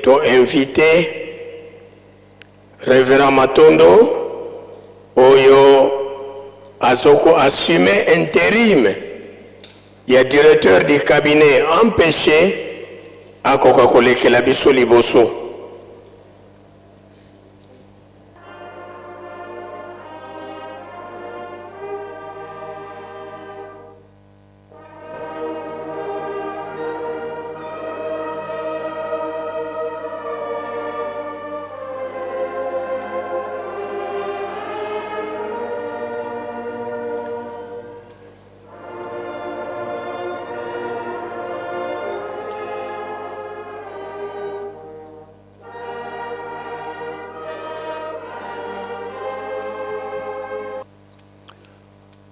to invité Révérend Matondo oyo azoko assumer intérim. Il y a directeur du cabinet empêché à Coca-Cola qui l'a biso liboso.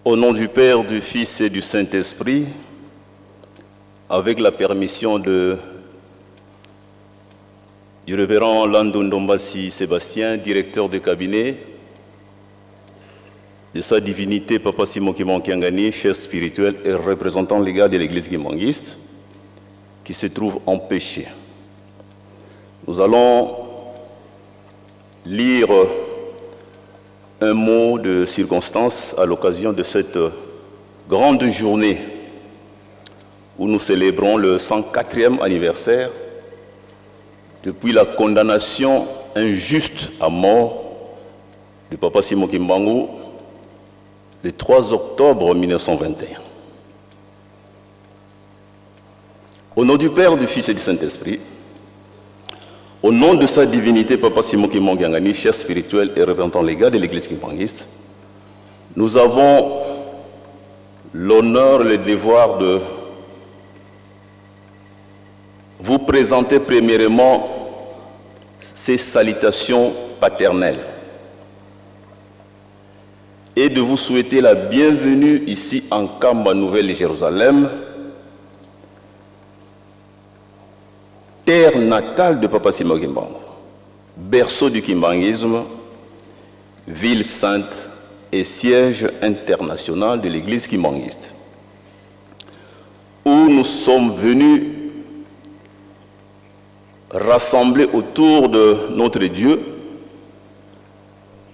Au nom du Père, du Fils et du Saint-Esprit, avec la permission du révérend Lando Ndombasi Sébastien, directeur de cabinet, de sa divinité Papa Simon Kimon Kiangani, chef spirituel et représentant légal de l'église kimbanguiste, qui se trouve empêché. Nous allons lire un mot de circonstance à l'occasion de cette grande journée où nous célébrons le 104e anniversaire depuis la condamnation injuste à mort de Papa Simon Kimbangu le 3 octobre 1921. Au nom du Père, du Fils et du Saint-Esprit, au nom de sa divinité, Papa Simon Kimon Kiangani, chef spirituel et représentant légal de l'église kimbanguiste, nous avons l'honneur et le devoir de vous présenter premièrement ces salutations paternelles et de vous souhaiter la bienvenue ici en Kamba, Nouvelle-Jérusalem, terre natale de Papa Simon Kimbangu, berceau du kimbanguisme, ville sainte et siège international de l'église kimbanguiste, où nous sommes venus rassembler autour de notre Dieu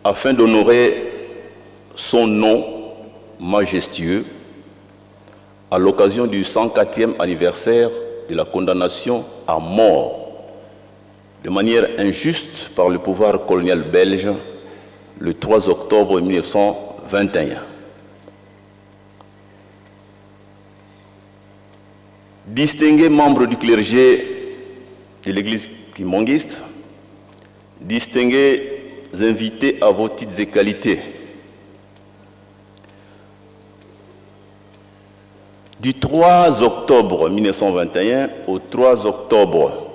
afin d'honorer son nom majestueux à l'occasion du 104e anniversaire de la condamnation à mort de manière injuste par le pouvoir colonial belge le 3 octobre 1921. Distingués membres du clergé de l'église kimbanguiste, distingués invités à vos titres et qualités, du 3 octobre 1921 au 3 octobre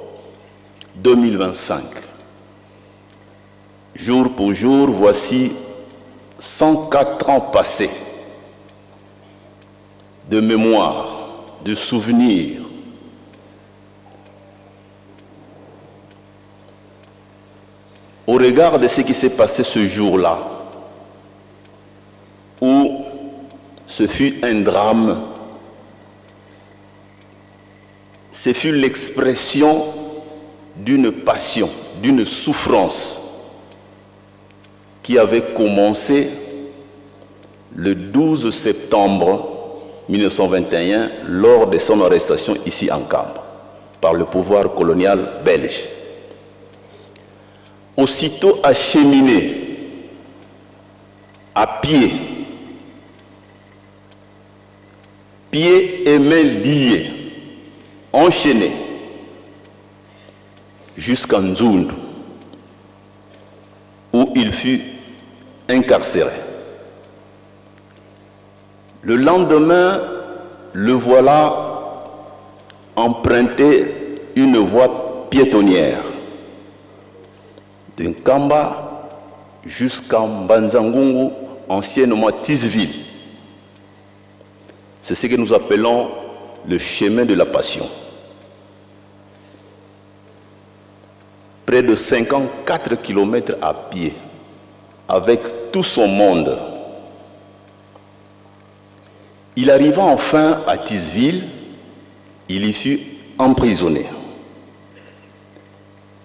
2025, jour pour jour, voici 104 ans passés de mémoire, de souvenirs, au regard de ce qui s'est passé ce jour-là, où ce fut un drame. Ce fut l'expression d'une passion, d'une souffrance qui avait commencé le 12 septembre 1921 lors de son arrestation ici en Kamba par le pouvoir colonial belge. Aussitôt acheminé à pied, pieds et mains liés, enchaîné jusqu'à Nzundu, où il fut incarcéré. Le lendemain, le voilà emprunter une voie piétonnière de Kamba jusqu'à Mbanzangungu, anciennement Tisville. C'est ce que nous appelons le chemin de la passion. Près de 54 km à pied, avec tout son monde. Il arriva enfin à Tisville, il y fut emprisonné.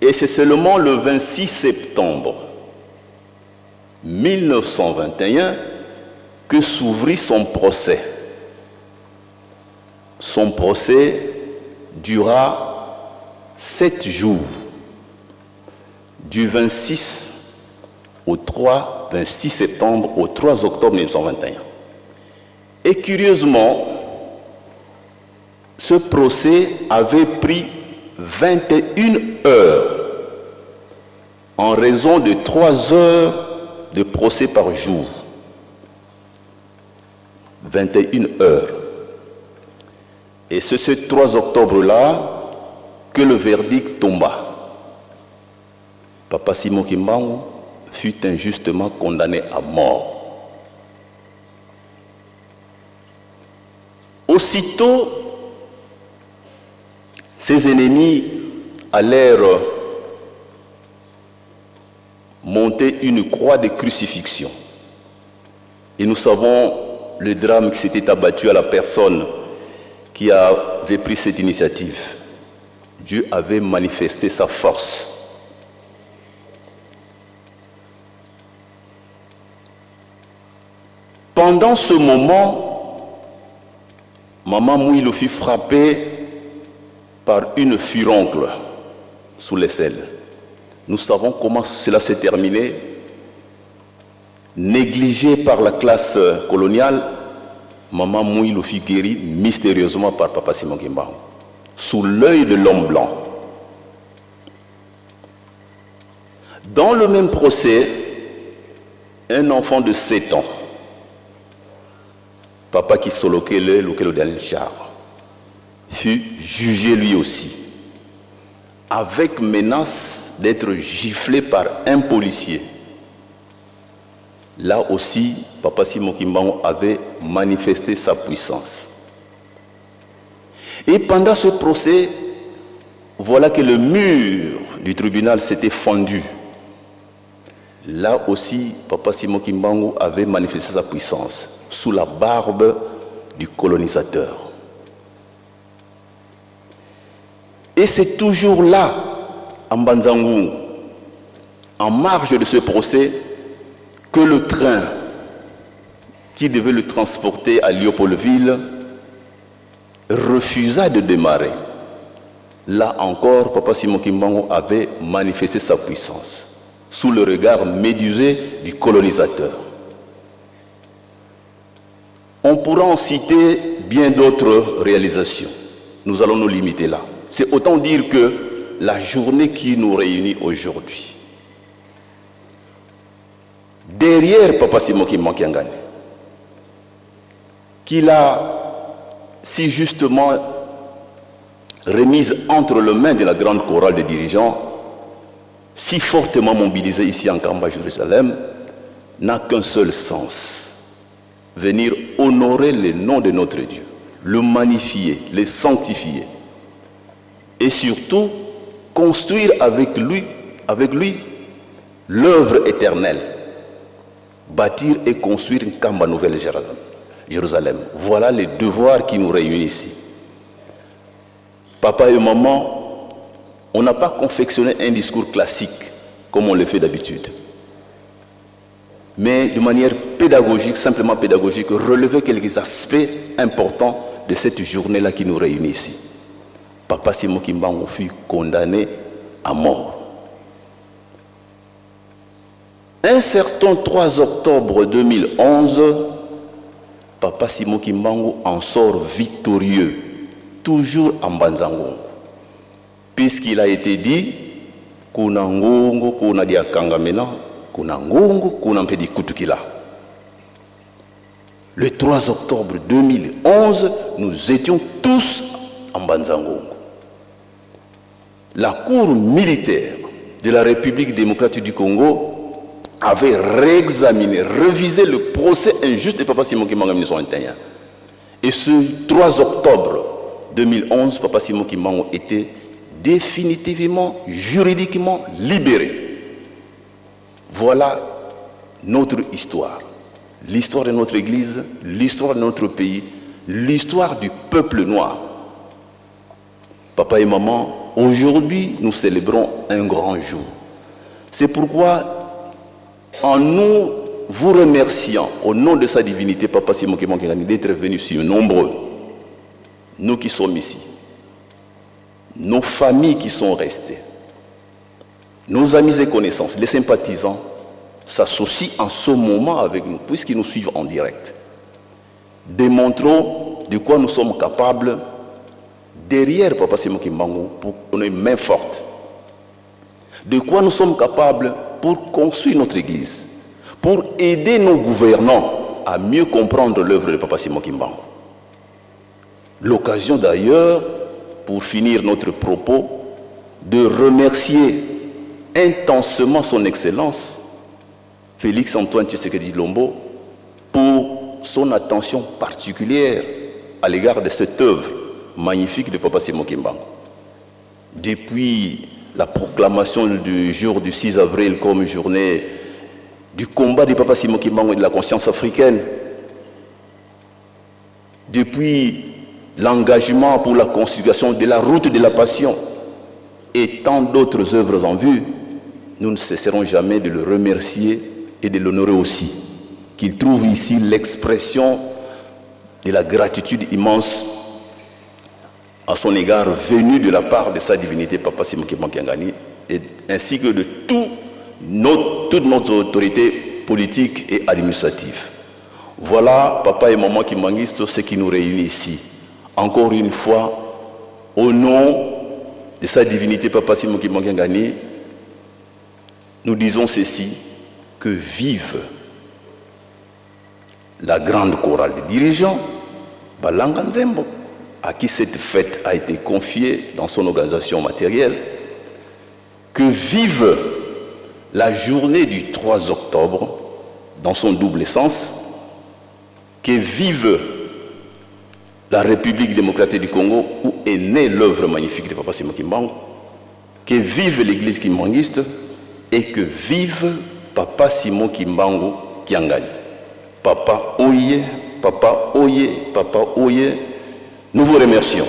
Et c'est seulement le 26 septembre 1921 que s'ouvrit son procès. Son procès dura 7 jours, du 26 septembre au 3 octobre 1921. Et curieusement, ce procès avait pris 21 heures en raison de 3 heures de procès par jour. 21 heures. Et c'est ce 3 octobre-là que le verdict tomba. Papa Simon Kimbangu fut injustement condamné à mort. Aussitôt, ses ennemis allèrent monter une croix de crucifixion. Et nous savons le drame qui s'était abattu à la personne qui avait pris cette initiative. Dieu avait manifesté sa force. Pendant ce moment, Maman Mouilo fut frappée par une furoncle sous l'aisselle. Nous savons comment cela s'est terminé. Négligée par la classe coloniale, Maman Mouilo fut guérie mystérieusement par Papa Simon Kimbangu, sous l'œil de l'homme blanc. Dans le même procès, un enfant de 7 ans, Papa Kisolokele Lokelo Daniel Char, fut jugé lui aussi, avec menace d'être giflé par un policier. Là aussi, Papa Simon Kimbangu avait manifesté sa puissance. Et pendant ce procès, voilà que le mur du tribunal s'était fendu. Là aussi, Papa Simon Kimbangu avait manifesté sa puissance sous la barbe du colonisateur. Et c'est toujours là, en Mbanzangoum, en marge de ce procès, que le train qui devait le transporter à Léopoldville refusa de démarrer. Là encore, Papa Simon Kimbangu avait manifesté sa puissance sous le regard médusé du colonisateur. On pourra en citer bien d'autres réalisations. Nous allons nous limiter là. C'est autant dire que la journée qui nous réunit aujourd'hui, derrière Papa Simon Kimbangu, qu'il a si justement remise entre les mains de la grande chorale des dirigeants, si fortement mobilisée ici en Kamba, Jérusalem, n'a qu'un seul sens: venir honorer le nom de notre Dieu, le magnifier, le sanctifier, et surtout construire avec lui l'œuvre éternelle, bâtir et construire une Kamba nouvelle Jérusalem. Voilà les devoirs qui nous réunissent ici. Papa et maman, on n'a pas confectionné un discours classique comme on le fait d'habitude, mais de manière pédagogique, simplement pédagogique, relever quelques aspects importants de cette journée-là qui nous réunit ici. Papa Simon Kimbangu fut condamné à mort. Un certain 3 octobre 2011, Papa Simon Kimbangu en sort victorieux, toujours en Mbanzangoum, puisqu'il a été dit kuna ngongo, kuna diakangamena, kuna ngongo, kuna mpedi kutukila. Le 3 octobre 2011, nous étions tous en Mbanzangoum. La Cour militaire de la République démocratique du Congo avait réexaminé, révisé le procès injuste de Papa Simon Kimbangu en 1921. Et ce 3 octobre 2011, Papa Simon Kimbangu était définitivement, juridiquement libéré. Voilà notre histoire. L'histoire de notre Église, l'histoire de notre pays, l'histoire du peuple noir. Papa et maman, aujourd'hui, nous célébrons un grand jour. C'est pourquoi, en nous vous remerciant, au nom de sa divinité, Papa Simon Kimbangu d'être venus si nombreux, nous qui sommes ici, nos familles qui sont restées, nos amis et connaissances, les sympathisants, s'associent en ce moment avec nous, puisqu'ils nous suivent en direct. Démontrons de quoi nous sommes capables derrière Papa Simon Kimbangu pour donner une main forte. De quoi nous sommes capables pour construire notre Église, pour aider nos gouvernants à mieux comprendre l'œuvre de Papa Simon Kimbangu. L'occasion d'ailleurs, pour finir notre propos, de remercier intensément son Excellence, Félix Antoine Tshisekedi Tshilombo, pour son attention particulière à l'égard de cette œuvre magnifique de Papa Simon Kimbangu. Depuis la proclamation du jour du 6 avril comme journée du combat de Papa Simon Kimbangu et de la conscience africaine, depuis l'engagement pour la constitution de la route de la passion et tant d'autres œuvres en vue, nous ne cesserons jamais de le remercier et de l'honorer aussi, qu'il trouve ici l'expression de la gratitude immense à son égard venue de la part de sa divinité Papa Simon Kimbangu ainsi que de toutes nos autorités politiques et administratives. Voilà, Papa et Maman Kimbangu, ce qui nous réunit ici. Encore une fois, au nom de sa divinité Papa Simon Kimbangu, nous disons ceci, que vive la grande chorale des dirigeants, Balanga Nzembo, à qui cette fête a été confiée dans son organisation matérielle, que vive la journée du 3 octobre dans son double sens, que vive la République démocratique du Congo où est née l'œuvre magnifique de Papa Simon Kimbangu, que vive l'Église kimbanguiste et que vive Papa Simon Kimbangu Kiangali. Papa Oye, Papa Oye, Papa Oye, nous vous remercions.